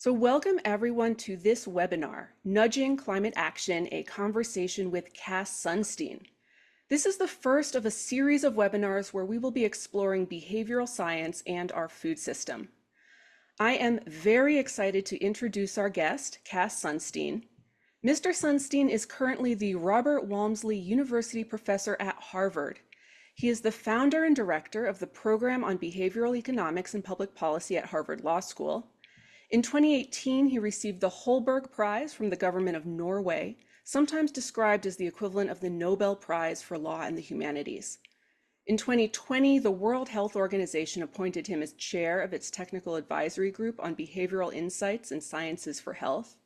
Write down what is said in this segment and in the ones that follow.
So welcome everyone to this webinar, Nudging Climate Action, a conversation with Cass Sunstein. This is the first of a series of webinars where we will be exploring behavioral science and our food system. I am very excited to introduce our guest, Cass Sunstein. Mr. Sunstein is currently the Robert Walmsley University Professor at Harvard. He is the founder and director of the Program on Behavioral Economics and Public Policy at Harvard Law School. In 2018, he received the Holberg Prize from the government of Norway, sometimes described as the equivalent of the Nobel Prize for Law and the Humanities. In 2020, the World Health Organization appointed him as chair of its Technical Advisory Group on Behavioral Insights and Sciences for Health.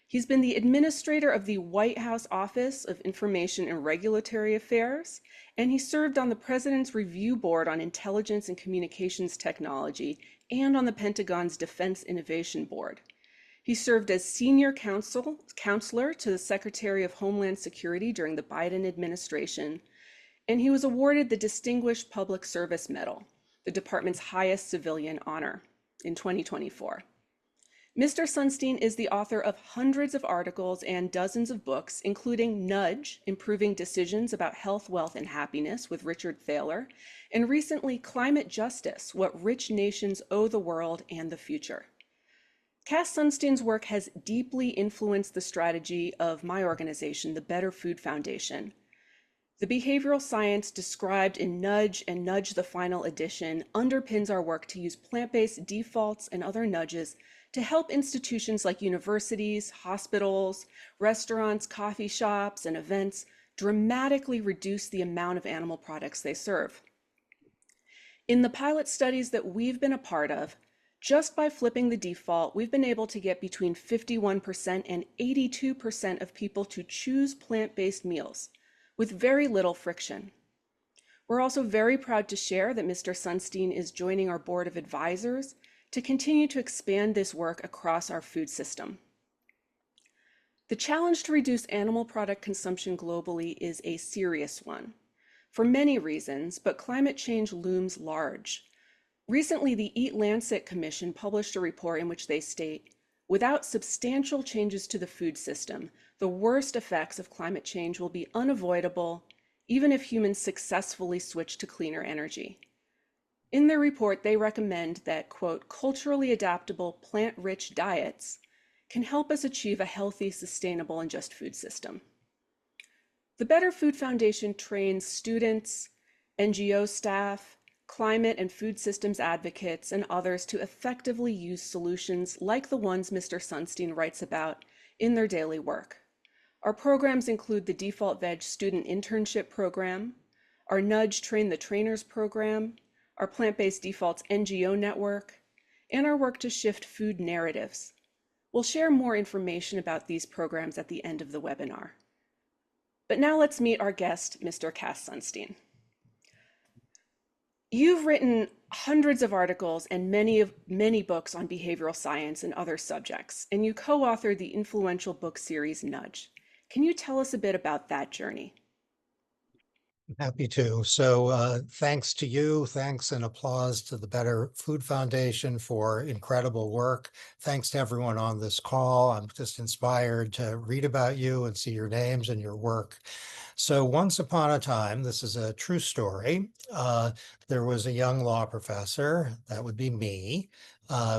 He's been the administrator of the White House Office of Information and Regulatory Affairs, and he served on the President's Review Board on Intelligence and Communications Technology and on the Pentagon's Defense Innovation Board. He served as senior counselor to the Secretary of Homeland Security during the Biden administration, and he was awarded the Distinguished Public Service Medal, the department's highest civilian honor, in 2024. Mr. Sunstein is the author of hundreds of articles and dozens of books, including Nudge, Improving Decisions About Health, Wealth, and Happiness with Richard Thaler, and recently Climate Justice, What Rich Nations Owe the World and the Future. Cass Sunstein's work has deeply influenced the strategy of my organization, the Better Food Foundation. The behavioral science described in Nudge and Nudge the Final Edition underpins our work to use plant-based defaults and other nudges to help institutions like universities, hospitals, restaurants, coffee shops, and events dramatically reduce the amount of animal products they serve. In the pilot studies that we've been a part of, just by flipping the default, we've been able to get between 51% and 82% of people to choose plant-based meals with very little friction. We're also very proud to share that Mr. Sunstein is joining our board of advisors to continue to expand this work across our food system. The challenge to reduce animal product consumption globally is a serious one, for many reasons, but climate change looms large. Recently, the Eat Lancet Commission published a report in which they state, without substantial changes to the food system, the worst effects of climate change will be unavoidable, even if humans successfully switch to cleaner energy. In their report, they recommend that, quote, culturally adaptable plant-rich diets can help us achieve a healthy, sustainable, and just food system. The Better Food Foundation trains students, NGO staff, climate and food systems advocates, and others to effectively use solutions like the ones Mr. Sunstein writes about in their daily work. Our programs include the Default Veg Student Internship Program, our Nudge Train the Trainers program, our Plant-Based Defaults NGO network, and our work to shift food narratives. We'll share more information about these programs at the end of the webinar. But now let's meet our guest, Mr. Cass Sunstein. You've written hundreds of articles and many books on behavioral science and other subjects, and you co-authored the influential book series Nudge. Can you tell us a bit about that journey? Happy to. So thanks to you. Thanks and applause to the Better Food Foundation for incredible work. Thanks to everyone on this call. I'm just inspired to read about you and see your names and your work. So once upon a time, this is a true story, there was a young law professor, that would be me,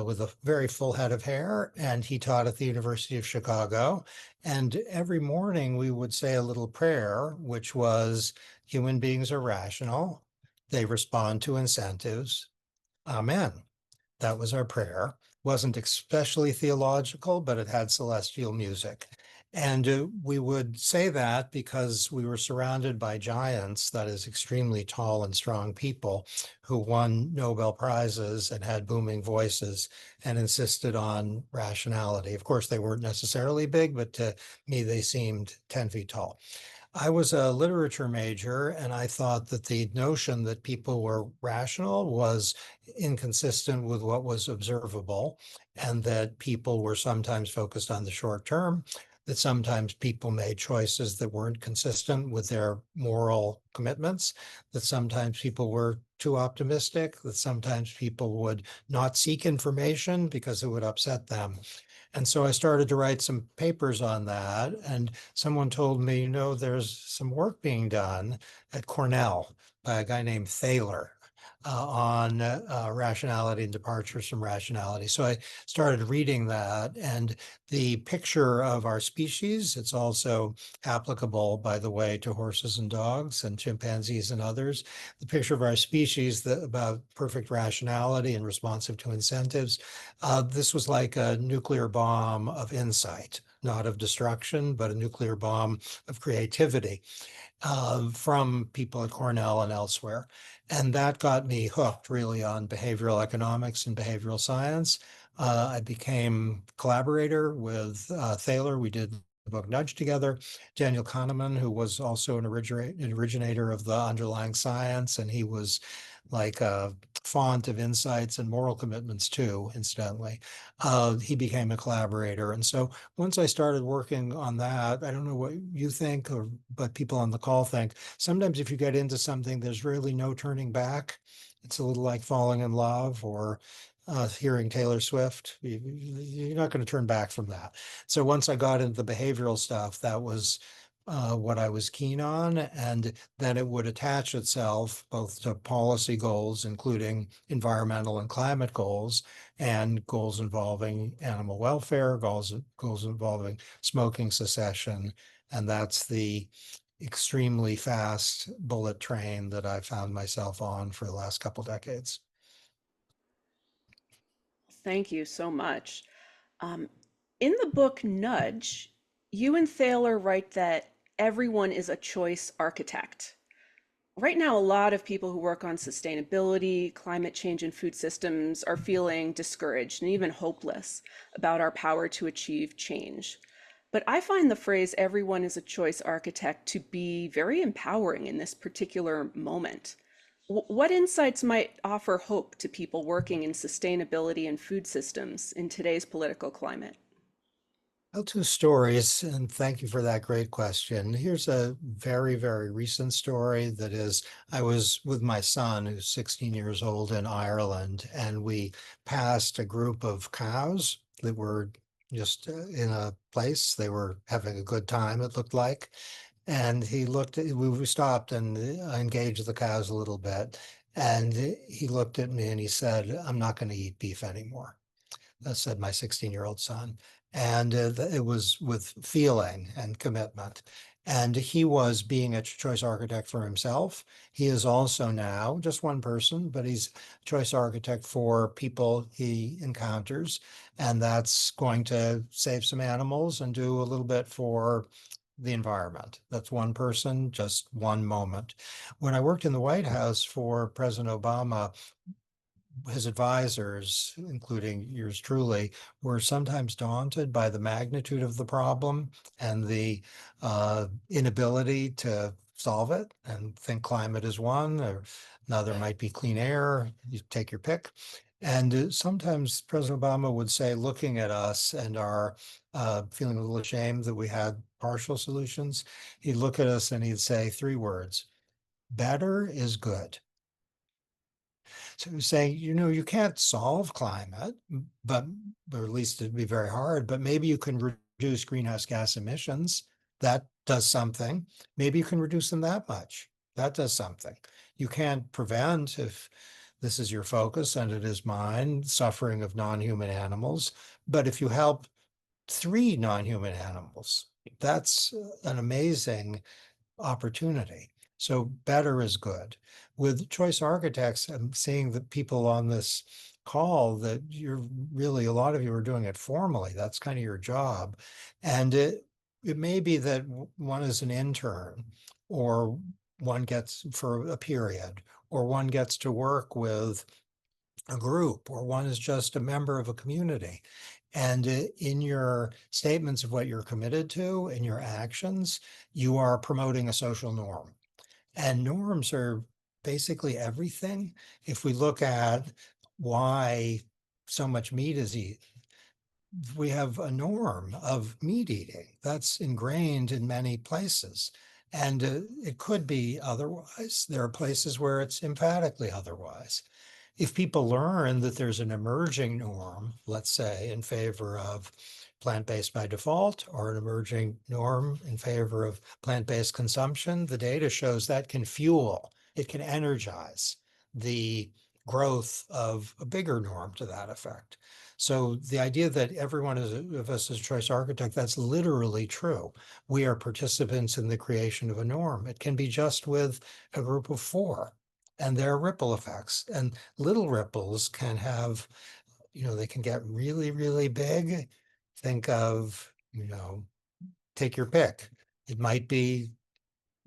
with a very full head of hair, and he taught at the University of Chicago. And every morning we would say a little prayer, which was, human beings are rational, they respond to incentives, amen. That was our prayer. Wasn't especially theological, but it had celestial music. And we would say that because we were surrounded by giants, that is extremely tall and strong people who won Nobel Prizes and had booming voices and insisted on rationality. Of course, they weren't necessarily big, but to me, they seemed 10 feet tall. I was a literature major, and I thought that the notion that people were rational was inconsistent with what was observable, and that people were sometimes focused on the short term, that sometimes people made choices that weren't consistent with their moral commitments, that sometimes people were too optimistic, that sometimes people would not seek information because it would upset them. And so I started to write some papers on that. And someone told me, there's some work being done at Cornell by a guy named Thaler on rationality and departures from rationality. So I started reading that, and the picture of our species, it's also applicable, by the way, to horses and dogs and chimpanzees and others. The picture of our species about perfect rationality and responsive to incentives, this was like a nuclear bomb of insight, not of destruction, but a nuclear bomb of creativity from people at Cornell and elsewhere. And that got me hooked really on behavioral economics and behavioral science. I became collaborator with Thaler. We did the book Nudge together. Daniel Kahneman, who was also an originator of the underlying science, and he was like a font of insights and moral commitments too, incidentally. He became a collaborator. And so once I started working on that, I don't know what you think, but people on the call think, sometimes if you get into something, there's really no turning back. It's a little like falling in love or hearing Taylor Swift. You're not going to turn back from that. So once I got into the behavioral stuff, that was what I was keen on. And then it would attach itself both to policy goals, including environmental and climate goals, and goals involving animal welfare, goals involving smoking cessation. And that's the extremely fast bullet train that I found myself on for the last couple decades. Thank you so much. Um, in the book Nudge, you and Thaler write that everyone is a choice architect. Right now, a lot of people who work on sustainability, climate change, and food systems are feeling discouraged and even hopeless about our power to achieve change. But I find the phrase everyone is a choice architect to be very empowering in this particular moment. What insights might offer hope to people working in sustainability and food systems in today's political climate? Tell two stories, and thank you for that great question. Here's a very, very recent story that is, I was with my son, who's 16 years old, in Ireland, and we passed a group of cows that were just in a place. They were having a good time, it looked like. And we stopped and engaged the cows a little bit. And he looked at me and he said, "I'm not going to eat beef anymore." Said my 16-year-old son. And it was with feeling and commitment. And he was being a choice architect for himself. He is also now just one person, but he's a choice architect for people he encounters. And that's going to save some animals and do a little bit for the environment. That's one person, just one moment. When I worked in the White House for President Obama, his advisors, including yours truly, were sometimes daunted by the magnitude of the problem and the inability to solve it, and think climate is one, or another might be clean air. You take your pick. And sometimes President Obama would say, looking at us and our feeling a little ashamed that we had partial solutions, he'd look at us and he'd say three words: better is good. So saying, you can't solve climate, but or at least it'd be very hard, but maybe you can reduce greenhouse gas emissions. That does something. Maybe you can reduce them that much. That does something. You can't prevent, if this is your focus and it is mine, suffering of non-human animals. But if you help three non-human animals, that's an amazing opportunity. So better is good. With choice architects, I'm seeing that people on this call, that a lot of you are doing it formally. That's kind of your job. And it may be that one is an intern, or one gets for a period, or one gets to work with a group, or one is just a member of a community. And in your statements of what you're committed to, in your actions, you are promoting a social norm. And norms are basically everything. If we look at why so much meat is eaten, we have a norm of meat eating that's ingrained in many places. And it could be otherwise. There are places where it's emphatically otherwise. If people learn that there's an emerging norm, let's say, in favor of plant-based by default, or an emerging norm in favor of plant-based consumption, the data shows that can fuel, it can energize the growth of a bigger norm to that effect. So the idea that everyone of us is a choice architect, that's literally true. We are participants in the creation of a norm. It can be just with a group of four, and there are ripple effects. And little ripples can have, they can get really, really big. Think of, take your pick. It might be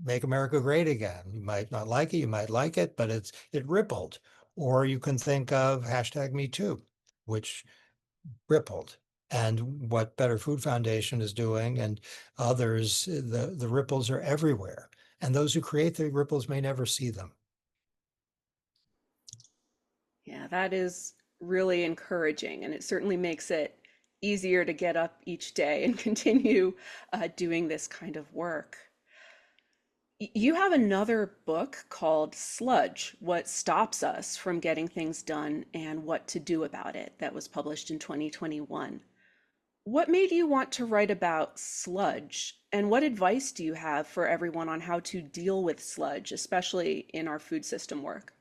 Make America Great Again. You might not like it, you might like it, but it rippled. Or you can think of hashtag Me Too, which rippled. And what Better Food Foundation is doing and others, the ripples are everywhere. And those who create the ripples may never see them. Yeah, that is really encouraging, and it certainly makes it easier to get up each day and continue doing this kind of work. You have another book called Sludge, What Stops Us from Getting Things Done and What to Do About It, that was published in 2021. What made you want to write about sludge, and what advice do you have for everyone on how to deal with sludge, especially in our food system work?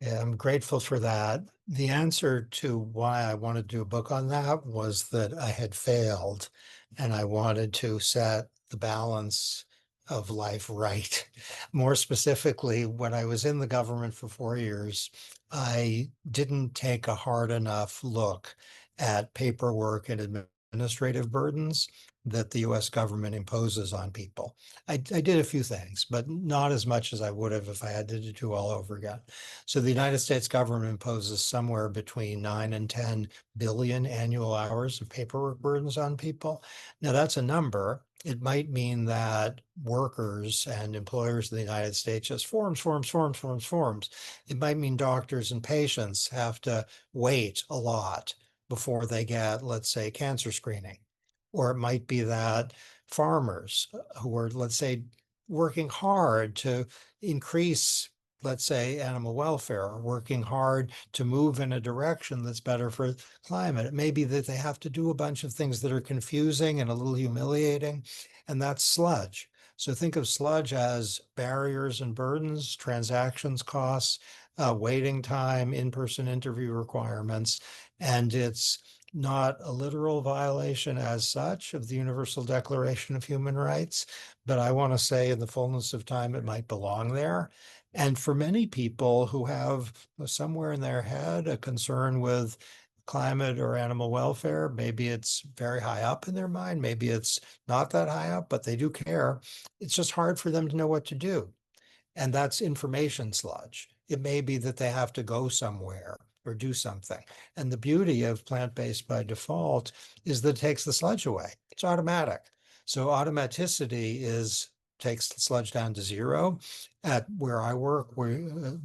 Yeah, I'm grateful for that. The answer to why I wanted to do a book on that was that I had failed and I wanted to set the balance of life right. More specifically, when I was in the government for 4 years, I didn't take a hard enough look at paperwork and administrative burdens that the US government imposes on people. I did a few things, but not as much as I would have if I had to do all over again. So the United States government imposes somewhere between 9 and 10 billion annual hours of paperwork burdens on people. Now that's a number. It might mean that workers and employers in the United States just forms, forms, forms, forms, forms. It might mean doctors and patients have to wait a lot before they get, let's say, cancer screening. Or it might be that farmers who are, let's say, working hard to increase, let's say, animal welfare, or working hard to move in a direction that's better for climate. It may be that they have to do a bunch of things that are confusing and a little humiliating, and that's sludge. So think of sludge as barriers and burdens, transactions costs, waiting time, in-person interview requirements, and it's not a literal violation as such of the Universal Declaration of Human Rights, but I want to say in the fullness of time, it might belong there. And for many people who have somewhere in their head a concern with climate or animal welfare, maybe it's very high up in their mind, maybe it's not that high up, but they do care. It's just hard for them to know what to do. And that's information sludge. It may be that they have to go somewhere or do something. And the beauty of plant-based by default is that it takes the sludge away. It's automatic. So automaticity takes the sludge down to zero. At where I work,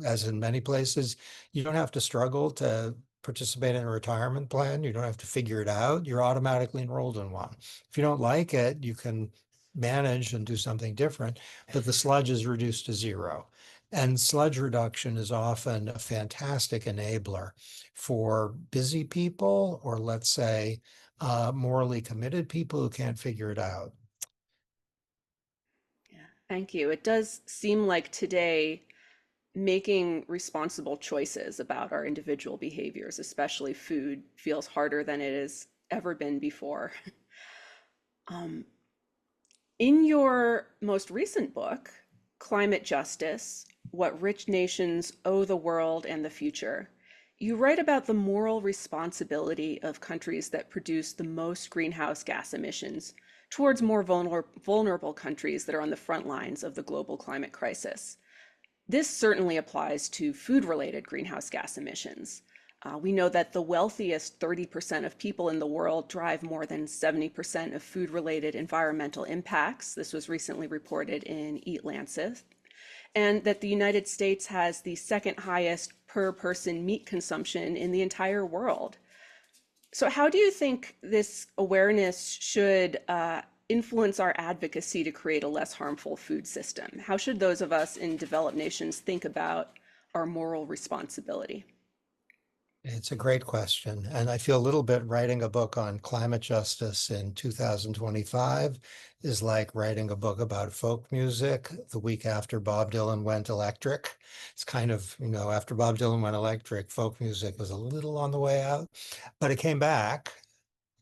as in many places, you don't have to struggle to participate in a retirement plan. You don't have to figure it out. You're automatically enrolled in one. If you don't like it, you can manage and do something different, but the sludge is reduced to zero. And sludge reduction is often a fantastic enabler for busy people, or let's say morally committed people who can't figure it out. Yeah, thank you. It does seem like today making responsible choices about our individual behaviors, especially food, feels harder than it has ever been before. Um, in your most recent book, Climate Justice, What Rich Nations Owe the World and the Future, you write about the moral responsibility of countries that produce the most greenhouse gas emissions towards more vulnerable countries that are on the front lines of the global climate crisis. This certainly applies to food-related greenhouse gas emissions. We know that the wealthiest 30% of people in the world drive more than 70% of food-related environmental impacts. This was recently reported in Eat Lancet. And that the United States has the second highest per person meat consumption in the entire world. So, how do you think this awareness should influence our advocacy to create a less harmful food system? How should those of us in developed nations think about our moral responsibility? It's a great question. And I feel a little bit writing a book on climate justice in 2025 is like writing a book about folk music the week after Bob Dylan went electric. It's kind of, after Bob Dylan went electric, folk music was a little on the way out, but it came back.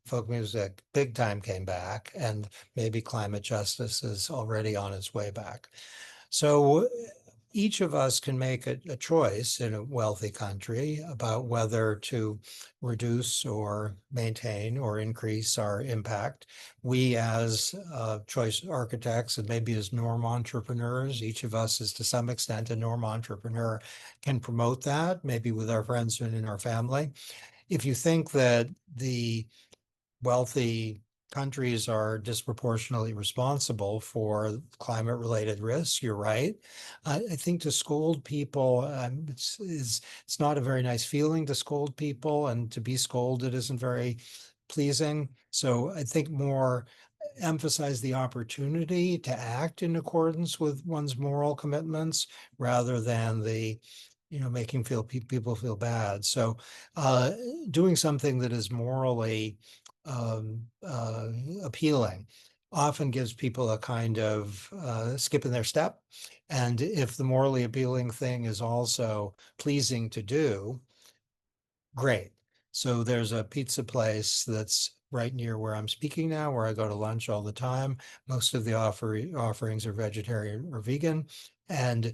Folk music big time came back, and maybe climate justice is already on its way back. So each of us can make a choice in a wealthy country about whether to reduce or maintain or increase our impact. We, as choice architects and maybe as norm entrepreneurs, each of us is to some extent a norm entrepreneur, can promote that, maybe with our friends and in our family. If you think that the wealthy countries are disproportionately responsible for climate related risks. You're right. I think to scold people, it's not a very nice feeling to scold people, and to be scolded isn't very pleasing. So I think more emphasize the opportunity to act in accordance with one's moral commitments rather than the making people feel bad. So uh, doing something that is morally appealing often gives people a kind of skip in their step. And if the morally appealing thing is also pleasing to do, great. So there's a pizza place that's right near where I'm speaking now, where I go to lunch all the time. Most of the offerings are vegetarian or vegan. And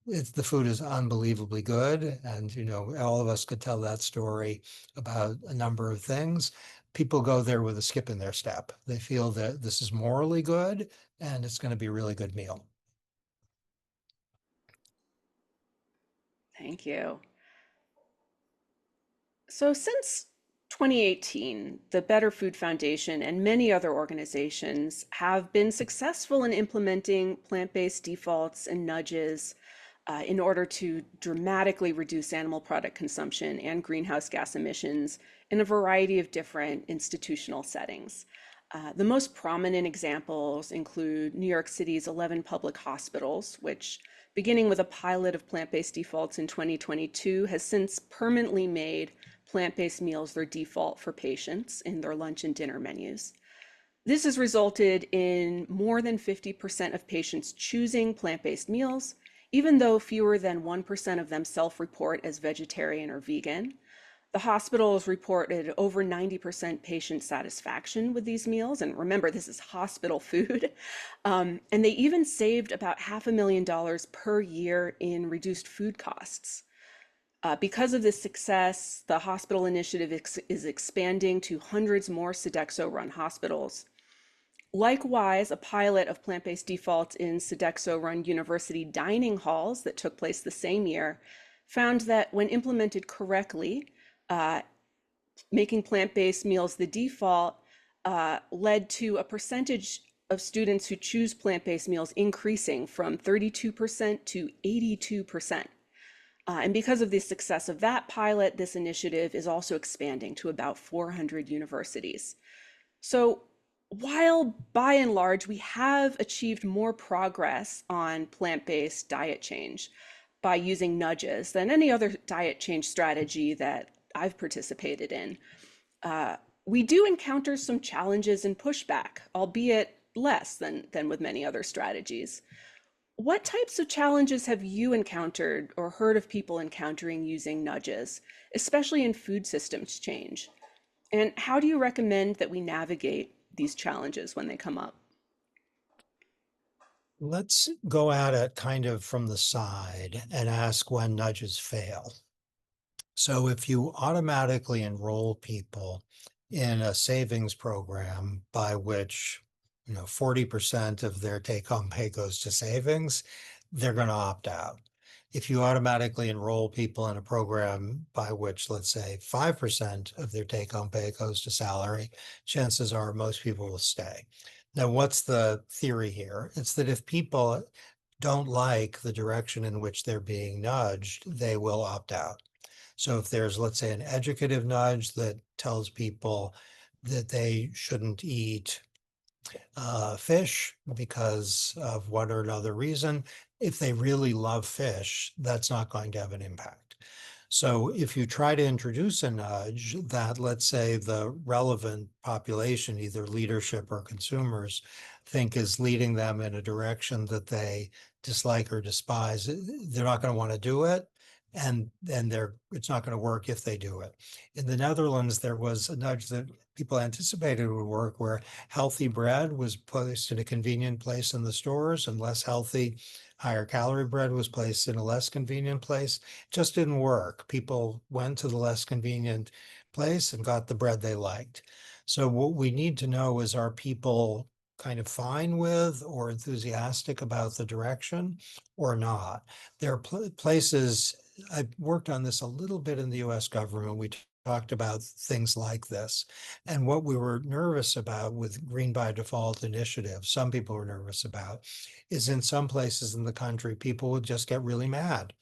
the food is unbelievably good. And, all of us could tell that story about a number of things. People go there with a skip in their step. They feel that this is morally good and it's going to be a really good meal. Thank you. So, since 2018, the Better Food Foundation and many other organizations have been successful in implementing plant based defaults and nudges in order to dramatically reduce animal product consumption and greenhouse gas emissions in a variety of different institutional settings. The most prominent examples include New York City's 11 public hospitals, which, beginning with a pilot of plant based defaults in 2022, has since permanently made plant based meals their default for patients in their lunch and dinner menus. This has resulted in more than 50% of patients choosing plant based meals, even though fewer than 1% of them self report as vegetarian or vegan. The hospitals reported over 90% patient satisfaction with these meals. And remember, this is hospital food. And they even saved about $500,000 per year in reduced food costs. Because of this success, the hospital initiative is expanding to hundreds more Sodexo-run hospitals. Likewise, a pilot of plant-based defaults in Sodexo-run university dining halls that took place the same year found that when implemented correctly, uh, making plant-based meals the default led to a percentage of students who choose plant-based meals increasing from 32% to 82%. And because of the success of that pilot, this initiative is also expanding to about 400 universities. So while by and large we have achieved more progress on plant-based diet change by using nudges than any other diet change strategy that I've participated in, we do encounter some challenges and pushback, albeit less than with many other strategies. What types of challenges have you encountered or heard of people encountering using nudges, especially in food systems change? And how do you recommend that we navigate these challenges when they come up? Let's go at it kind of from the side and ask when nudges fail. So if you automatically enroll people in a savings program by which 40% of their take-home pay goes to savings, they're going to opt out. If you automatically enroll people in a program by which, let's say, 5% of their take-home pay goes to salary, chances are most people will stay. Now, what's the theory here? It's that if people don't like the direction in which they're being nudged, they will opt out. So if there's, let's say, an educative nudge that tells people that they shouldn't eat fish because of one or another reason, if they really love fish, that's not going to have an impact. So if you try to introduce a nudge that, let's say, the relevant population, either leadership or consumers, think is leading them in a direction that they dislike or despise, they're not going to want to do it. And it's not going to work if they do it. In the Netherlands, there was a nudge that people anticipated would work, where healthy bread was placed in a convenient place in the stores, and less healthy, higher calorie bread was placed in a less convenient place. It just didn't work. People went to the less convenient place and got the bread they liked. So what we need to know is, are people kind of fine with or enthusiastic about the direction or not? There are places, I've worked on this a little bit in the US government. We talked about things like this. And what we were nervous about with Green by Default initiative, some people were nervous about, is in some places in the country, people would just get really mad.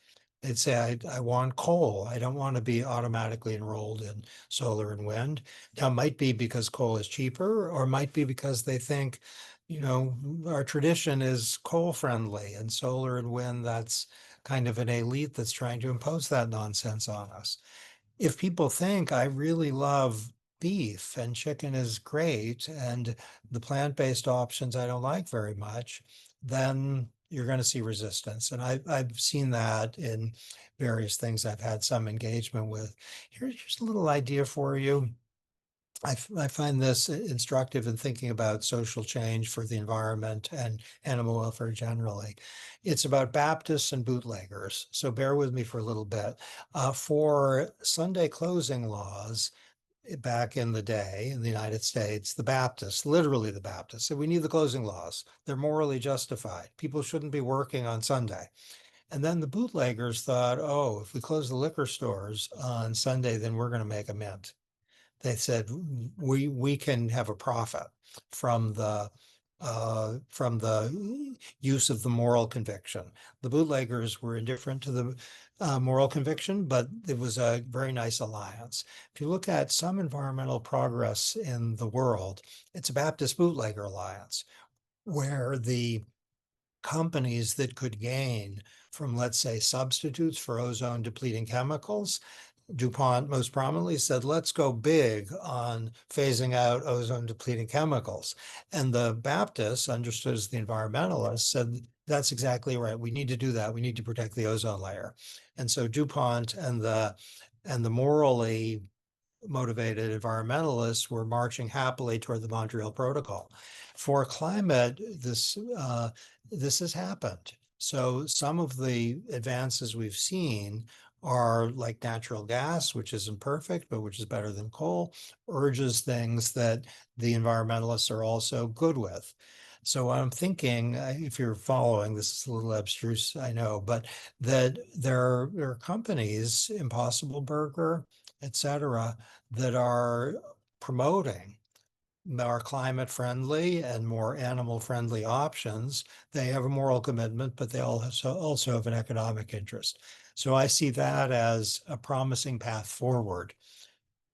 They'd say, I want coal. I don't want to be automatically enrolled in solar and wind. Now, it might be because coal is cheaper, or it might be because they think, our tradition is coal friendly, and solar and wind, that's kind of an elite that's trying to impose that nonsense on us. If people think I really love beef and chicken is great and the plant-based options I don't like very much, then you're going to see resistance. And I've seen that in various things I've had some engagement with. Here's a little idea for you. I find this instructive in thinking about social change for the environment and animal welfare generally. It's about Baptists and bootleggers. So bear with me for a little bit. For Sunday closing laws, back in the day in the United States, the Baptists, literally the Baptists, said we need the closing laws. They're morally justified. People shouldn't be working on Sunday. And then the bootleggers thought, oh, if we close the liquor stores on Sunday, then we're going to make a mint. They said we can have a profit from the use of the moral conviction. The bootleggers were indifferent to the moral conviction, but it was a very nice alliance. If you look at some environmental progress in the world, it's a Baptist bootlegger alliance, where the companies that could gain from, let's say, substitutes for ozone depleting chemicals, DuPont most prominently said, let's go big on phasing out ozone depleting chemicals. And the Baptists, understood as the environmentalists, said, that's exactly right. We need to do that. We need to protect the ozone layer. And so DuPont and the morally motivated environmentalists were marching happily toward the Montreal Protocol. For climate, this has happened. So some of the advances we've seen are like natural gas, which isn't perfect, but which is better than coal, urges things that the environmentalists are also good with. So I'm thinking, if you're following, this is a little abstruse, I know, but that there are companies, Impossible Burger, et cetera, that are promoting more climate friendly and more animal friendly options. They have a moral commitment, but they also have an economic interest. So I see that as a promising path forward,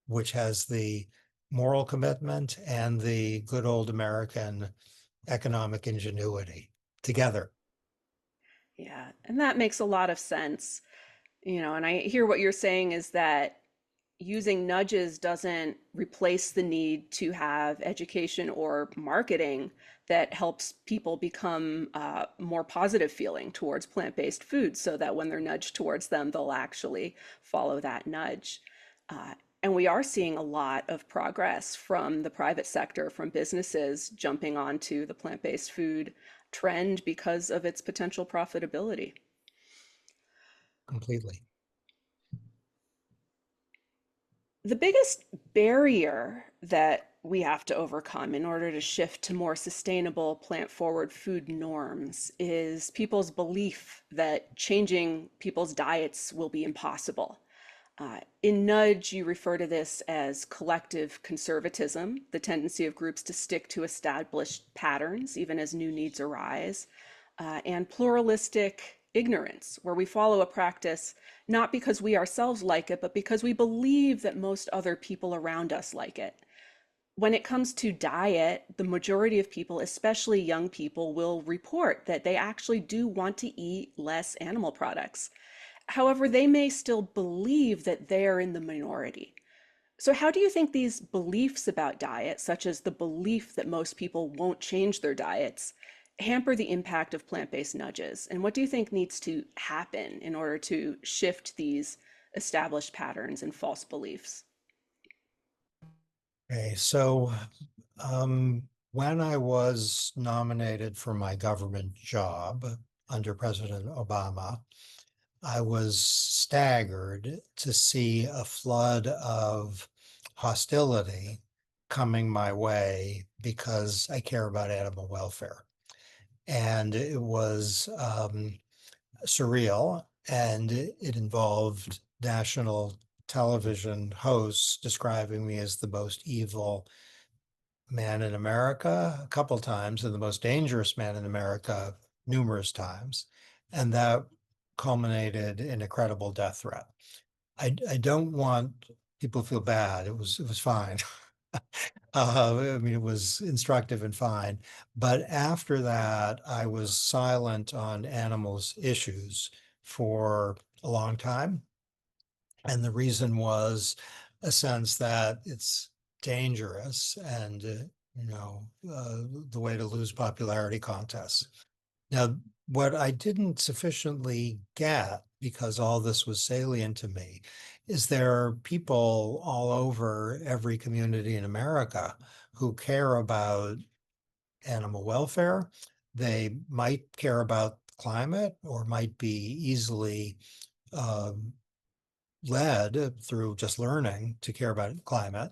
which has the moral commitment and the good old American economic ingenuity together. Yeah, and that makes a lot of sense. And I hear what you're saying is that using nudges doesn't replace the need to have education or marketing that helps people become more positive feeling towards plant-based foods so that when they're nudged towards them, they'll actually follow that nudge. Uh, and we are seeing a lot of progress from the private sector, from businesses jumping onto the plant-based food trend because of its potential profitability. Completely. The biggest barrier that we have to overcome in order to shift to more sustainable plant forward food norms is people's belief that changing people's diets will be impossible. In Nudge, you refer to this as collective conservatism, the tendency of groups to stick to established patterns even as new needs arise, and pluralistic ignorance, where we follow a practice not because we ourselves like it, but because we believe that most other people around us like it. When it comes to diet, the majority of people, especially young people, will report that they actually do want to eat less animal products. However, they may still believe that they are in the minority. So, how do you think these beliefs about diet, such as the belief that most people won't change their diets, hamper the impact of plant-based nudges? And what do you think needs to happen in order to shift these established patterns and false beliefs? Okay, so when I was nominated for my government job under President Obama, I was staggered to see a flood of hostility coming my way because I care about animal welfare. And it was surreal, and it involved national television hosts describing me as the most evil man in America a couple times and the most dangerous man in America numerous times. And that culminated in a credible death threat. I don't want people to feel bad. It was fine. I mean, it was instructive and fine. But after that, I was silent on animals issues for a long time. And the reason was a sense that it's dangerous and, the way to lose popularity contests. Now, what I didn't sufficiently get, because all this was salient to me, is there are people all over every community in America who care about animal welfare. They might care about climate or might be easily um, led through just learning to care about climate,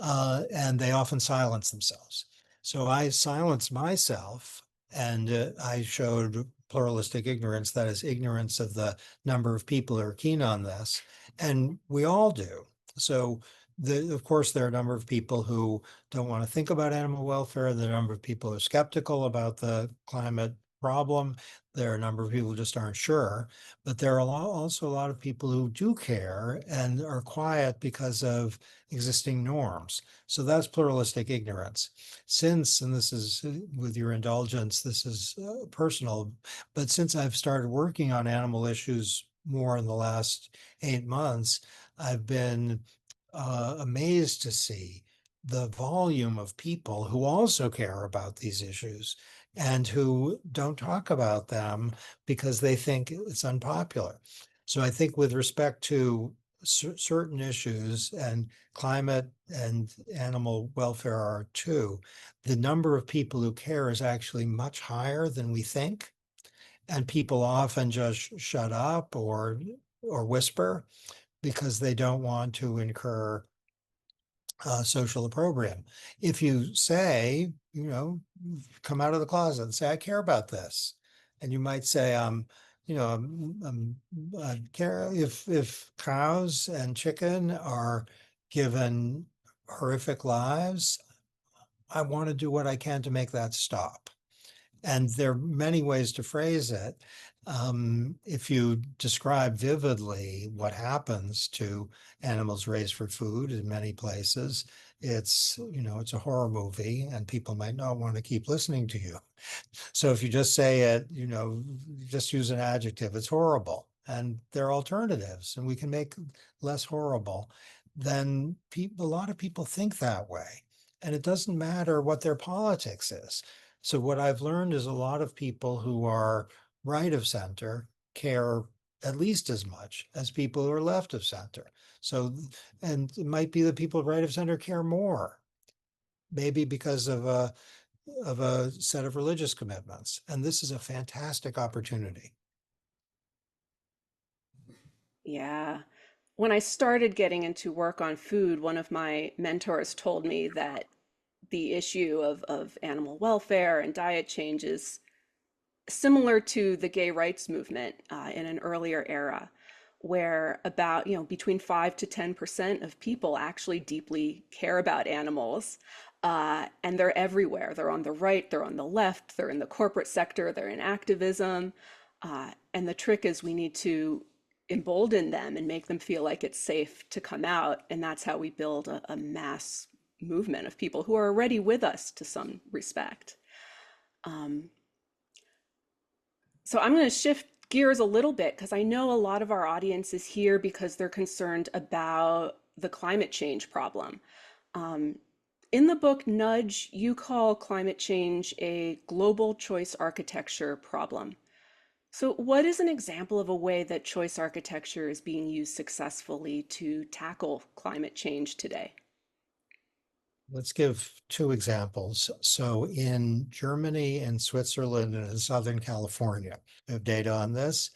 and they often silence themselves. So I silenced myself, and I showed pluralistic ignorance, that is, ignorance of the number of people who are keen on this, and we all do. So, of course, there are a number of people who don't want to think about animal welfare. There are a number of people who are skeptical about the climate problem. There are a number of people who just aren't sure. But there are also a lot of people who do care and are quiet because of existing norms. So that's pluralistic ignorance. Since, and this is with your indulgence, this is personal, but since I've started working on animal issues more in the last 8 months, I've been amazed to see the volume of people who also care about these issues and who don't talk about them because they think it's unpopular. So I think with respect to certain issues, and climate and animal welfare are too, the number of people who care is actually much higher than we think. And people often just shut up or whisper because they don't want to incur social opprobrium. If you say, come out of the closet and say, I care about this. And you might say, care if cows and chicken are given horrific lives, I want to do what I can to make that stop. And there are many ways to phrase it. If you describe vividly what happens to animals raised for food in many places, it's a horror movie and people might not want to keep listening to you. So if you just say it, just use an adjective, it's horrible. And there are alternatives and we can make less horrible. Then a lot of people think that way. And it doesn't matter what their politics is. So what I've learned is a lot of people who are right of center care at least as much as people who are left of center. So, and it might be that people right of center care more, maybe because of a set of religious commitments. And this is a fantastic opportunity. Yeah. When I started getting into work on food, one of my mentors told me that the issue of animal welfare and diet change is similar to the gay rights movement in an earlier era, where about, between 5 to 10% of people actually deeply care about animals. And they're everywhere. They're on the right, they're on the left, they're in the corporate sector, they're in activism. And the trick is we need to embolden them and make them feel like it's safe to come out. And that's how we build a mass movement of people who are already with us to some respect. Um, so I'm going to shift gears a little bit because I know a lot of our audience is here because they're concerned about the climate change problem. Um, in the book Nudge, you call climate change a global choice architecture problem. So, what is an example of a way that choice architecture is being used successfully to tackle climate change today? Let's give two examples. So in Germany and Switzerland and in Southern California, we have data on this.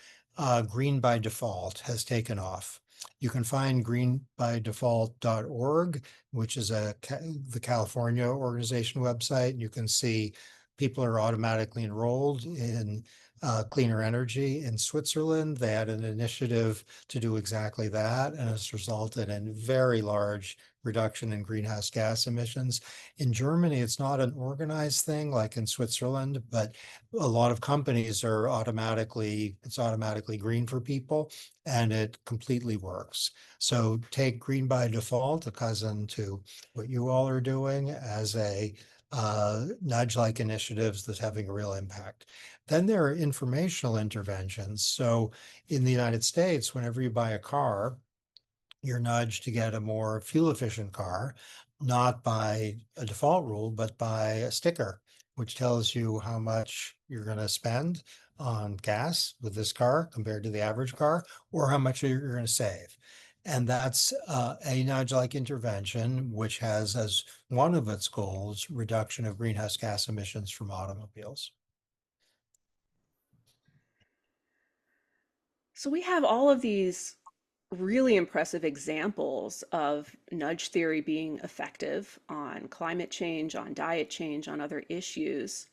Green by Default has taken off. You can find greenbydefault.org, which is the California organization website. You can see people are automatically enrolled in cleaner energy. In Switzerland, they had an initiative to do exactly that, and it's resulted in very large reduction in greenhouse gas emissions. In Germany, it's not an organized thing like in Switzerland, but a lot of companies are it's automatically green for people, and it completely works. So take Green by Default, a cousin to what you all are doing, as a nudge-like initiatives that's having a real impact. Then there are informational interventions. So in the United States, whenever you buy a car, you're nudged to get a more fuel efficient car, not by a default rule, but by a sticker, which tells you how much you're going to spend on gas with this car compared to the average car, or how much you're going to save. And that's a nudge-like intervention, which has as one of its goals reduction of greenhouse gas emissions from automobiles. So, we have all of these really impressive examples of nudge theory being effective on climate change, on diet change, on other issues.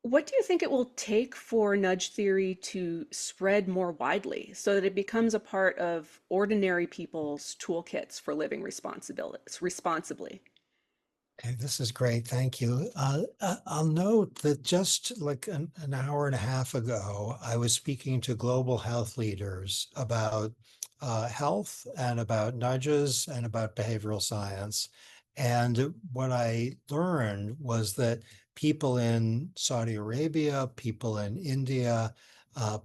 What do you think it will take for nudge theory to spread more widely so that it becomes a part of ordinary people's toolkits for living responsibly? Okay, this is great. Thank you. I'll note that just like an hour and a half ago, I was speaking to global health leaders about health and about nudges and about behavioral science. And what I learned was that people in Saudi Arabia, people in India,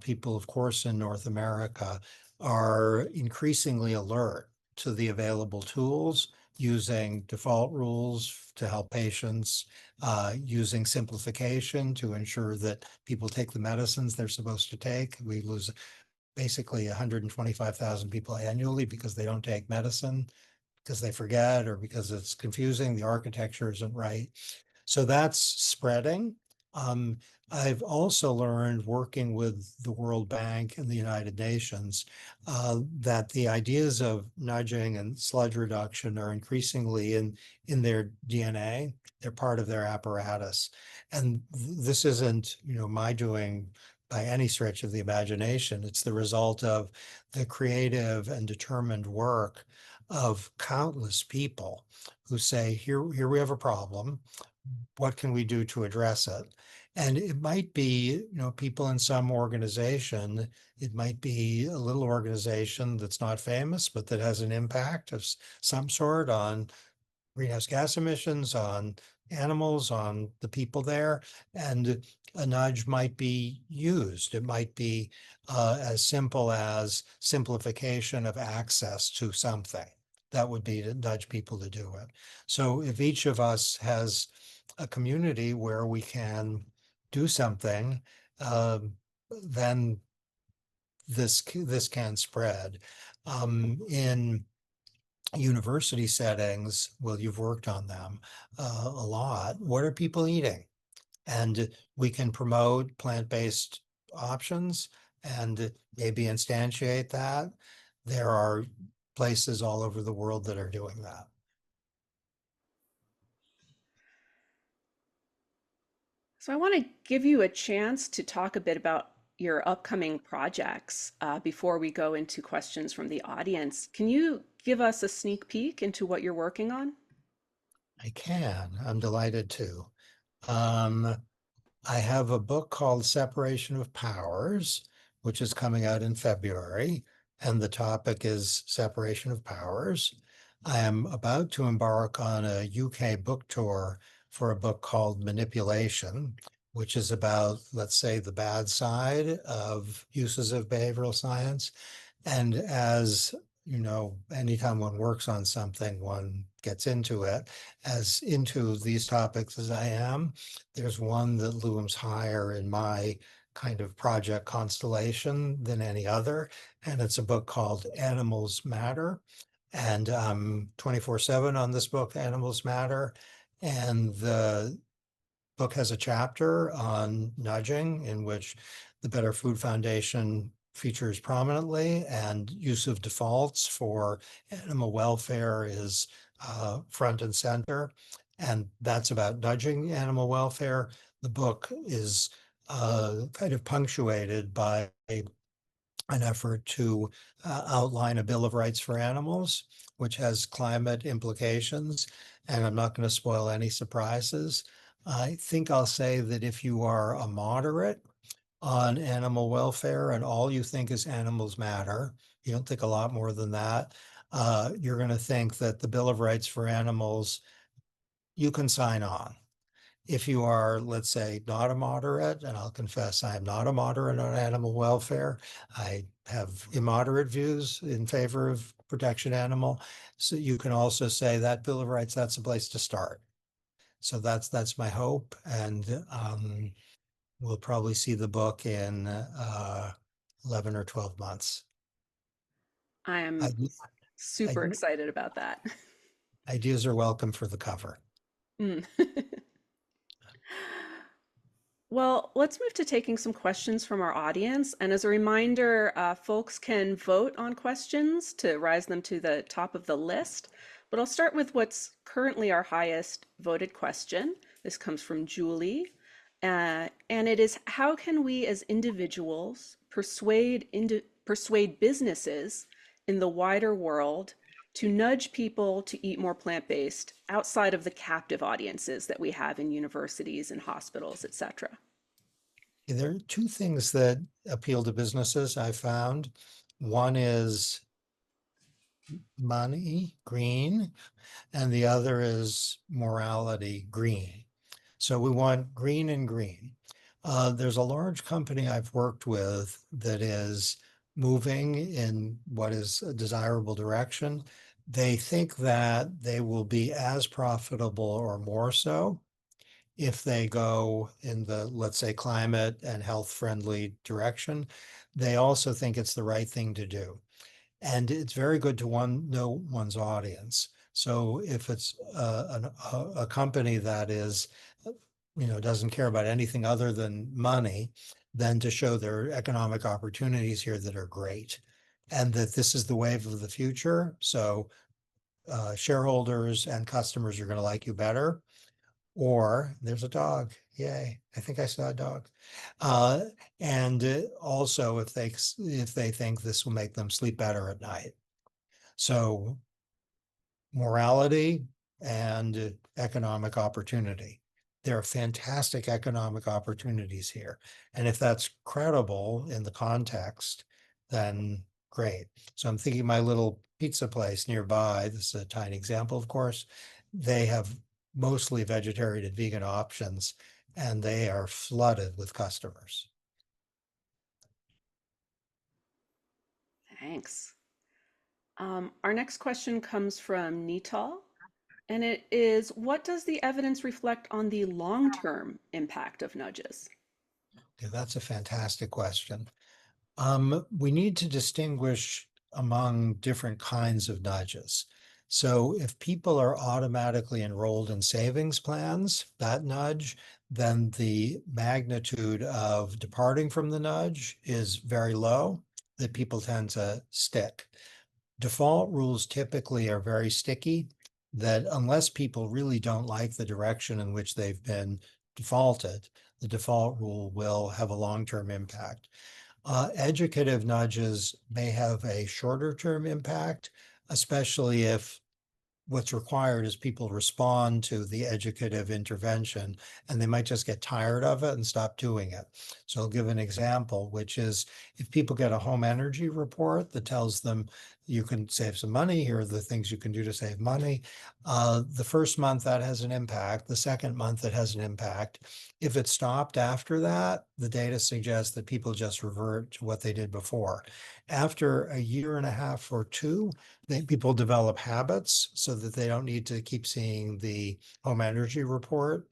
people, of course, in North America are increasingly alert to the available tools, using default rules to help patients, using simplification to ensure that people take the medicines they're supposed to take. We lose basically 125,000 people annually because they don't take medicine, because they forget, or because it's confusing, the architecture isn't right. So that's spreading. Um, I've also learned working with the World Bank and the United Nations that the ideas of nudging and sludge reduction are increasingly in their DNA. They're part of their apparatus. And this isn't, my doing by any stretch of the imagination. It's the result of the creative and determined work of countless people who say, here we have a problem. What can we do to address it? And it might be, people in some organization, it might be a little organization that's not famous, but that has an impact of some sort on greenhouse gas emissions, on animals, on the people there. And a nudge might be used. It might be as simple as simplification of access to something. That would be to nudge people to do it. So if each of us has a community where we can do something, then this can spread. In university settings, well, you've worked on them a lot. What are people eating? And we can promote plant-based options and maybe instantiate that. There are places all over the world that are doing that. So, I want to give you a chance to talk a bit about your upcoming projects before we go into questions from the audience. Can you give us a sneak peek into what you're working on? I can. I'm delighted to. Um, I have a book called Separation of Powers, which is coming out in February, and the topic is separation of powers. I am about to embark on a UK book tour for a book called Manipulation, which is about, let's say, the bad side of uses of behavioral science. And as you know, anytime one works on something, one gets into it. As into these topics as I am, there's one that looms higher in my kind of project constellation than any other. And it's a book called Animals Matter. And I'm 24/7 on this book, Animals Matter. And the book has a chapter on nudging in which the Better Food Foundation features prominently, and use of defaults for animal welfare is front and center. And that's about nudging animal welfare. The book is kind of punctuated by an effort to outline a Bill of Rights for animals, which has climate implications. And I'm not going to spoil any surprises. I think I'll say that if you are a moderate on animal welfare and all you think is animals matter, you don't think a lot more than that, you're going to think that the Bill of Rights for animals, you can sign on. If you are, let's say, not a moderate, and I'll confess I am not a moderate on animal welfare, I have immoderate views in favor of protection animal. So you can also say that Bill of Rights, that's a place to start. So that's my hope. And we'll probably see the book in 11 or 12 months. I I, am I, super excited about that. ideas are welcome for the cover. Mm. Well, let's move to taking some questions from our audience. And as a reminder, folks can vote on questions to rise them to the top of the list. But I'll start with what's currently our highest voted question. This comes from Julie. And it is, how can we as individuals persuade businesses in the wider world to nudge people to eat more plant-based outside of the captive audiences that we have in universities and hospitals, et cetera? There are two things that appeal to businesses I found. One is money, green, and the other is morality, green. So we want green and green. There's a large company I've worked with that is moving in what is a desirable direction. They think that they will be as profitable or more so if they go in the, let's say, climate and health friendly direction. They also think it's the right thing to do. And it's very good to know one's audience. So if it's a company that is, doesn't care about anything other than money, then to show their economic opportunities here that are great, and that this is the wave of the future. So shareholders and customers are going to like you better. Or there's a dog. Yay. I think I saw a dog. Uh, and also if they think this will make them sleep better at night. So morality and economic opportunity. There are fantastic economic opportunities here. And if that's credible in the context, then great. So I'm thinking my little pizza place nearby, this is a tiny example, of course, they have mostly vegetarian and vegan options, and they are flooded with customers. Thanks. Our next question comes from Nital, and it is, what does the evidence reflect on the long-term impact of nudges? Yeah, that's a fantastic question. We need to distinguish among different kinds of nudges. So if people are automatically enrolled in savings plans, that nudge, then the magnitude of departing from the nudge is very low, that people tend to stick. Default rules typically are very sticky, that unless people really don't like the direction in which they've been defaulted, the default rule will have a long-term impact. Educative nudges may have a shorter term impact, especially if what's required is people respond to the educative intervention, and they might just get tired of it and stop doing it. So I'll give an example, which is if people get a home energy report that tells them you can save some money, here are the things you can do to save money. The first month that has an impact, the second month it has an impact. If it stopped after that, the data suggests that people just revert to what they did before. After a year and a half or two, people develop habits so that they don't need to keep seeing the home energy report,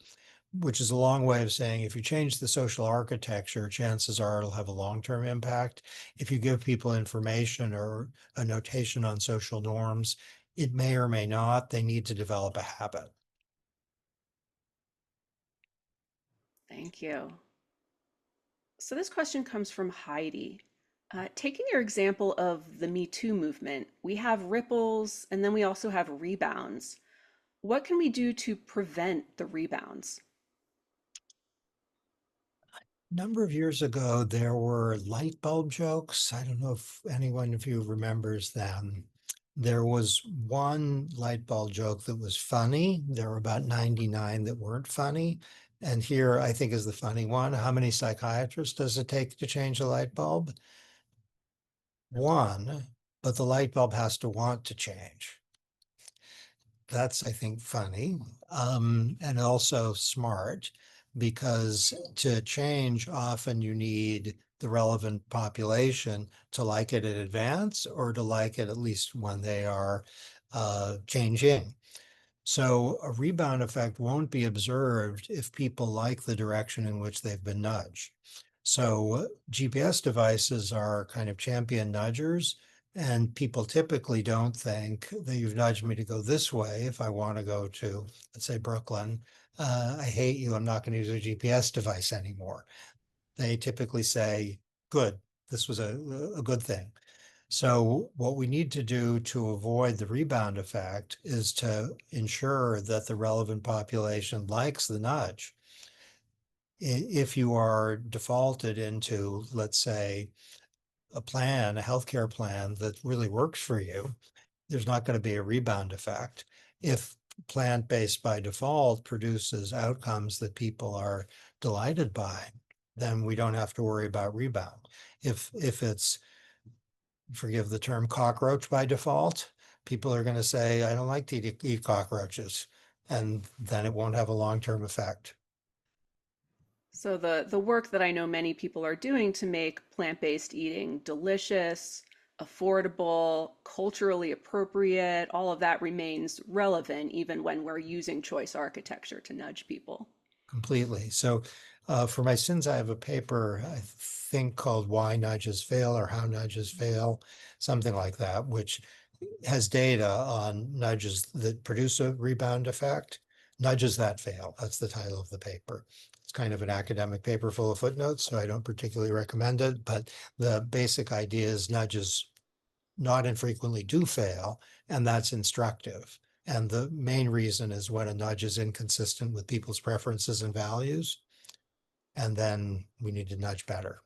which is a long way of saying if you change the social architecture, chances are it'll have a long-term impact. If you give people information or a notation on social norms, it may or may not. They need to develop a habit. Thank you. So this question comes from Heidi. Taking your example of the Me Too movement, we have ripples and then we also have rebounds. What can we do to prevent the rebounds? Number of years ago, there were light bulb jokes. I don't know if anyone of you remembers them. There was one light bulb joke that was funny. There were about 99 that weren't funny. And here, I think, is the funny one. How many psychiatrists does it take to change a light bulb? One, but the light bulb has to want to change. That's, I think, funny, and also smart, because to change, often you need the relevant population to like it in advance or to like it at least when they are changing. So a rebound effect won't be observed if people like the direction in which they've been nudged. So GPS devices are kind of champion nudgers, and people typically don't think that you've nudged me to go this way if I want to go to, let's say, Brooklyn. I hate you. I'm not going to use a GPS device anymore. They typically say, good, this was a good thing. So what we need to do to avoid the rebound effect is to ensure that the relevant population likes the nudge. If you are defaulted into, let's say, a plan, a healthcare plan that really works for you, there's not going to be a rebound effect. If plant-based by default produces outcomes that people are delighted by, then we don't have to worry about rebound. If it's, forgive the term, cockroach by default, people are going to say, I don't like to eat cockroaches, and then it won't have a long-term effect. So the work that I know many people are doing to make plant-based eating delicious, affordable, culturally appropriate, all of that remains relevant even when we're using choice architecture to nudge people. Completely. So for my sins, I have a paper, I think called Why Nudges Fail or How Nudges Fail, something like that, which has data on nudges that produce a rebound effect, nudges that fail. That's the title of the paper. It's kind of an academic paper full of footnotes, so I don't particularly recommend it, but the basic idea is nudges not infrequently do fail, and that's instructive. And the main reason is when a nudge is inconsistent with people's preferences and values, and then we need to nudge better.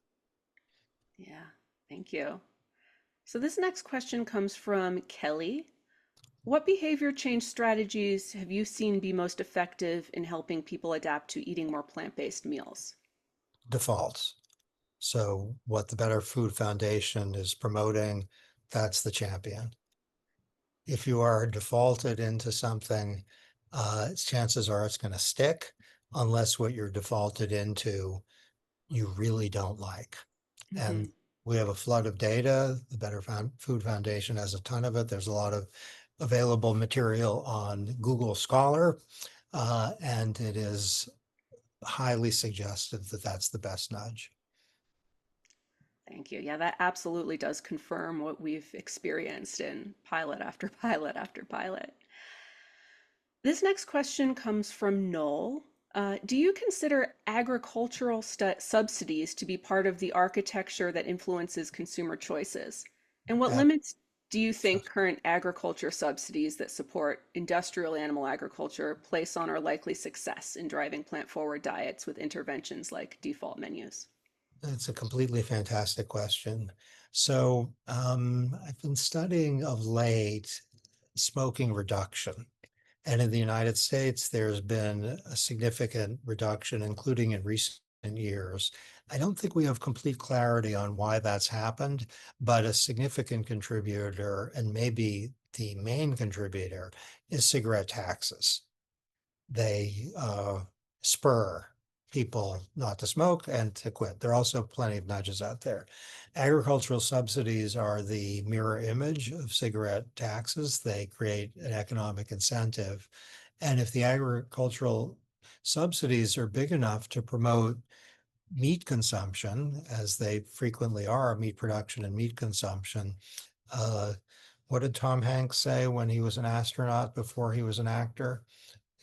Yeah, thank you. So this next question comes from Kelly. What behavior change strategies have you seen be most effective in helping people adapt to eating more plant-based meals? Defaults. So what the Better Food Foundation is promoting, that's the champion. If you are defaulted into something, chances are it's going to stick unless what you're defaulted into you really don't like. Mm-hmm. And we have a flood of data. The Food Foundation has a ton of it. There's a lot of available material on Google Scholar, and it is highly suggestive that that's the best nudge. Thank you. Yeah, that absolutely does confirm what we've experienced in pilot after pilot after pilot. This next question comes from Noel. Do you consider agricultural subsidies to be part of the architecture that influences consumer choices? And what Ab- limits do you think current agriculture subsidies that support industrial animal agriculture place on our likely success in driving plant-forward diets with interventions like default menus? It's a completely fantastic question. So I've been studying of late smoking reduction. And in the United States, there's been a significant reduction, including in recent years. I don't think we have complete clarity on why that's happened, but a significant contributor, and maybe the main contributor, is cigarette taxes. They spur people not to smoke and to quit. There are also plenty of nudges out there. Agricultural subsidies are the mirror image of cigarette taxes. They create an economic incentive. And if the agricultural subsidies are big enough to promote meat consumption, as they frequently are, meat production and meat consumption, uh, what did Tom Hanks say when he was an astronaut before he was an actor?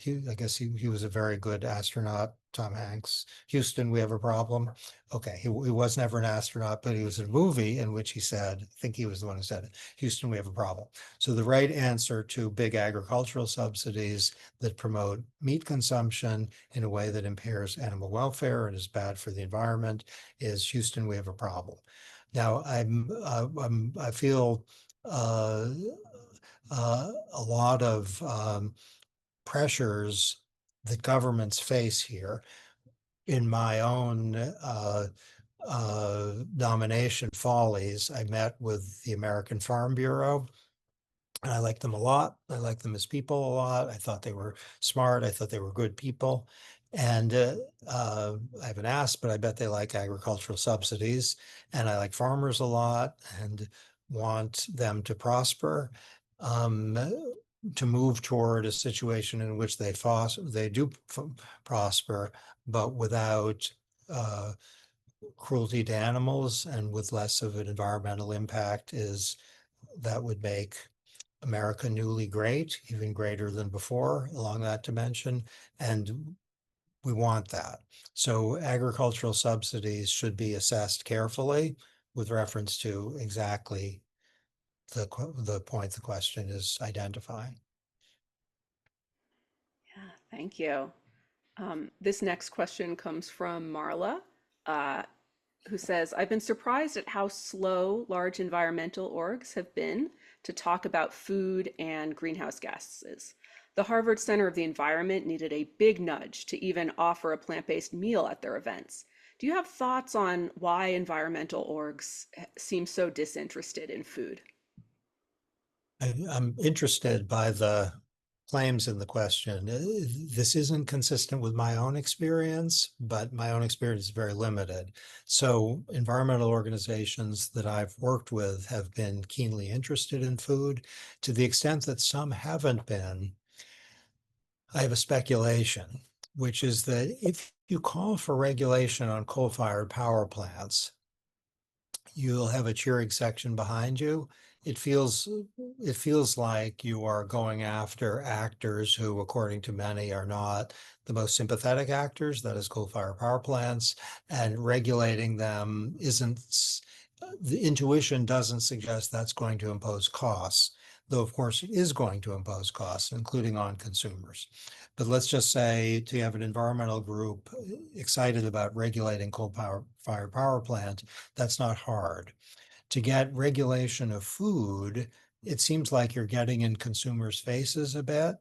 I guess he was a very good astronaut, Tom Hanks. Houston, we have a problem. Okay, he was never an astronaut, but he was in a movie in which he said, I think he was the one who said it, Houston, we have a problem. So the right answer to big agricultural subsidies that promote meat consumption in a way that impairs animal welfare and is bad for the environment is Houston, we have a problem. Now, I feel a lot of pressures that governments face here. In my own nomination follies, I met with the American Farm Bureau, and I liked them a lot. I liked them as people a lot. I thought they were smart. I thought they were good people. And I haven't asked, but I bet they like agricultural subsidies. And I like farmers a lot and want them to prosper, um, to move toward a situation in which they do prosper, but without cruelty to animals and with less of an environmental impact. Is that would make America newly great, even greater than before along that dimension. And we want that. So agricultural subsidies should be assessed carefully with reference to exactly the point the question is identifying. Yeah, thank you. This next question comes from Marla, uh, who says, I've been surprised at how slow large environmental orgs have been to talk about food and greenhouse gases. The Harvard Center of the Environment needed a big nudge to even offer a plant-based meal at their events. Do you have thoughts on why environmental orgs seem so disinterested in food? I'm interested by the claims in the question. This isn't consistent with my own experience, but my own experience is very limited. So environmental organizations that I've worked with have been keenly interested in food. To the extent that some haven't been, I have a speculation, which is that if you call for regulation on coal-fired power plants, you'll have a cheering section behind you. It feels it feels like you are going after actors who, according to many, are not the most sympathetic actors, that is coal-fired power plants, and regulating them isn't, the intuition doesn't suggest that's going to impose costs, though of course it is going to impose costs, including on consumers. But let's just say to have an environmental group excited about regulating coal-fired power plant, that's not hard. To get regulation of food, it seems like you're getting in consumers' faces a bit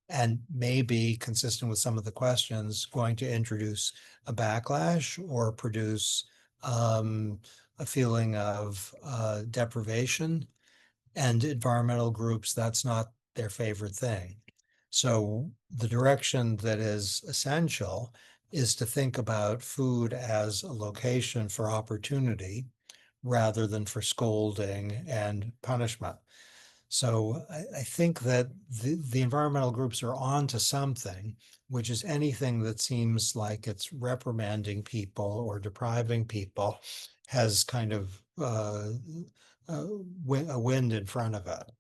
and maybe consistent with some of the questions, going to introduce a backlash or produce a feeling of deprivation. And environmental groups, that's not their favorite thing. So the direction that is essential is to think about food as a location for opportunity rather than for scolding and punishment. So I think that the environmental groups are on to something, which is anything that seems like it's reprimanding people or depriving people has kind of a wind in front of it.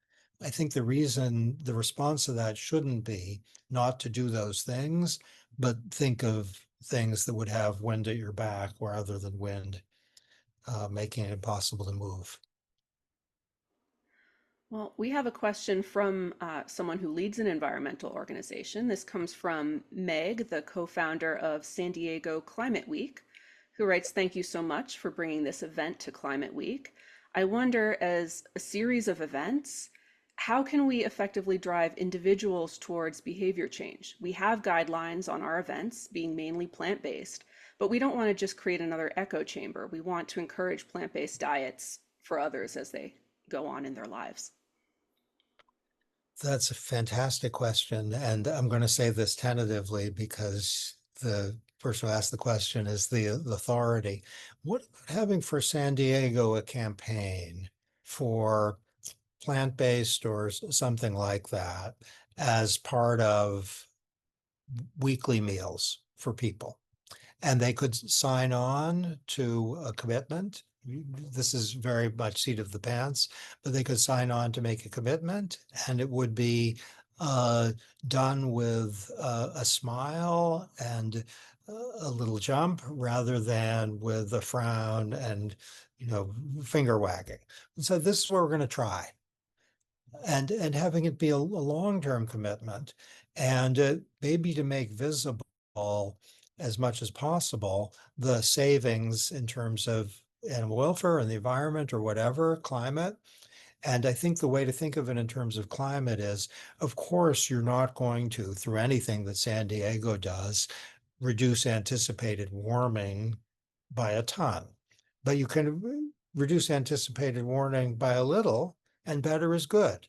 I think the response to that shouldn't be not to do those things, but think of things that would have wind at your back rather than wind making it impossible to move. Well, we have a question from someone who leads an environmental organization. This comes from Meg, the co-founder of San Diego Climate Week, who writes, thank you so much for bringing this event to Climate Week. I wonder, as a series of events, How can we effectively drive individuals towards behavior change? We have guidelines on our events being mainly plant-based, but we don't want to just create another echo chamber. We want to encourage plant-based diets for others as they go on in their lives. That's a fantastic question. And I'm going to say this tentatively because the person who asked the question is the authority. What about having for San Diego a campaign for plant-based or something like that as part of weekly meals for people? And they could sign on to a commitment. This is very much seat of the pants, but they could sign on to make a commitment, and it would be uh, done with a smile and a little jump rather than with a frown and finger wagging. So this is what we're going to try, and having it be a long-term commitment, and maybe to make visible as much as possible the savings in terms of animal welfare and the environment or whatever, climate. And I think the way to think of it in terms of climate is, of course, you're not going to, through anything that San Diego does, reduce anticipated warming by a ton. But you can reduce anticipated warming by a little, and better is good.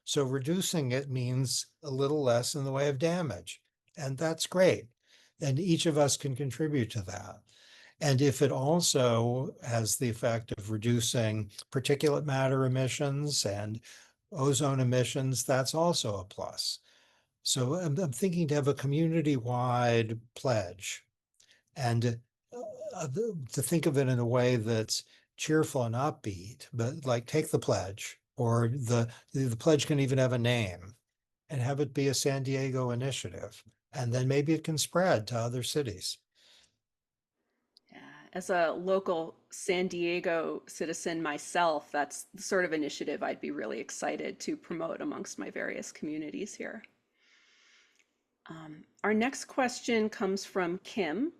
So reducing it means a little less in the way of damage. And that's great. And each of us can contribute to that. And if it also has the effect of reducing particulate matter emissions and ozone emissions, that's also a plus. So I'm thinking to have a community-wide pledge and to think of it in a way that's cheerful and upbeat, but like take the pledge, or the pledge can even have a name and have it be a San Diego initiative. And then maybe it can spread to other cities. Yeah. As a local San Diego citizen myself, that's the sort of initiative I'd be really excited to promote amongst my various communities here. Our next question comes from Kim.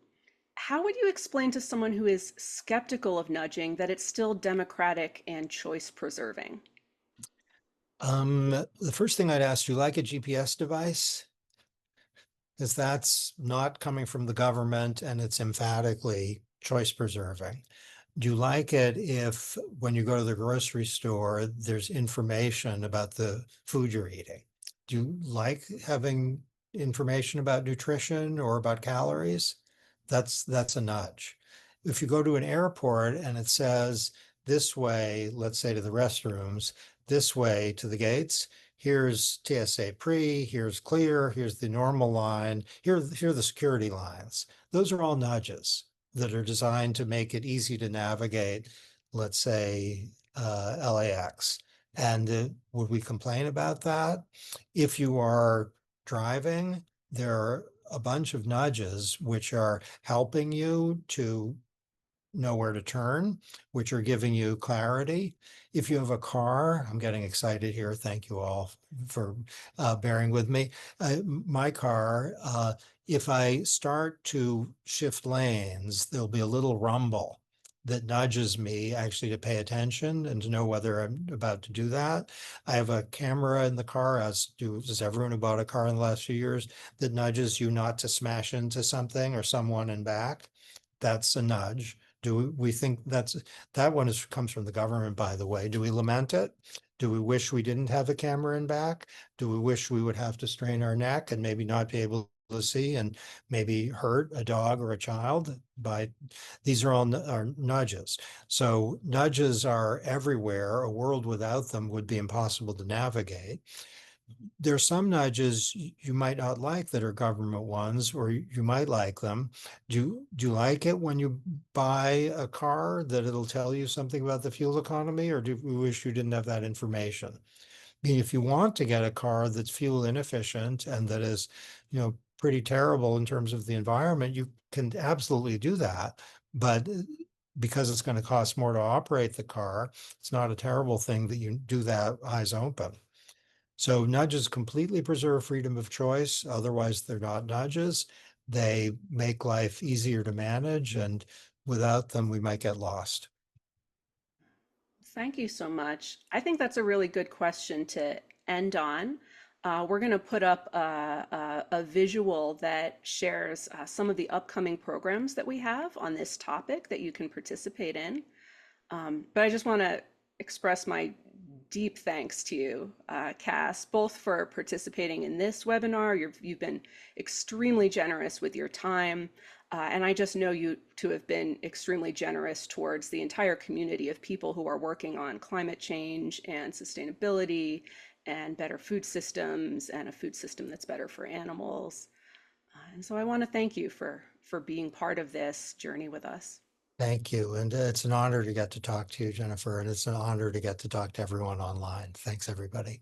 How would you explain to someone who is skeptical of nudging that it's still democratic and choice preserving? The first thing I'd ask, do you like a GPS device? Because that's not coming from the government and it's emphatically choice preserving. Do you like it if when you go to the grocery store, there's information about the food you're eating? Do you like having information about nutrition or about calories? That's a nudge. If you go to an airport and it says this way, let's say to the restrooms, this way to the gates, here's TSA pre, here's clear, here's the normal line, here are the security lines. Those are all nudges that are designed to make it easy to navigate, let's say, LAX. And would we complain about that? If you are driving, there are a bunch of nudges which are helping you to know where to turn, which are giving you clarity. If you have a car, I'm getting excited here. Thank you all for bearing with me. My car, if I start to shift lanes, there'll be a little rumble that nudges me actually to pay attention and to know whether I'm about to do that. I have a camera in the car, as does everyone who bought a car in the last few years, that nudges you not to smash into something or someone in back. That's a nudge. Do we think that one comes from the government, by the way? Do we lament it? Do we wish we didn't have a camera in back? Do we wish we would have to strain our neck and maybe not be able to see and maybe hurt a dog or a child by these are all are nudges. So nudges are everywhere. A world without them would be impossible to navigate. There's some nudges you might not like that are government ones, or you might like them. Do you like it when you buy a car that it'll tell you something about the fuel economy, or do you wish you didn't have that information? I mean, if you want to get a car that's fuel inefficient and that is, pretty terrible in terms of the environment, you can absolutely do that. But because it's going to cost more to operate the car, it's not a terrible thing that you do that eyes open. So nudges completely preserve freedom of choice. Otherwise, they're not nudges. They make life easier to manage, and without them, we might get lost. Thank you so much. I think that's a really good question to end on. We're going to put up a visual that shares some of the upcoming programs that we have on this topic that you can participate in. But I just want to express my deep thanks to you, Cass, both for participating in this webinar. You've been extremely generous with your time. And I just know you to have been extremely generous towards the entire community of people who are working on climate change and sustainability and better food systems and a food system that's better for animals. And so I want to thank you for being part of this journey with us. Thank you. And it's an honor to get to talk to you, Jennifer, and it's an honor to get to talk to everyone online. Thanks, everybody.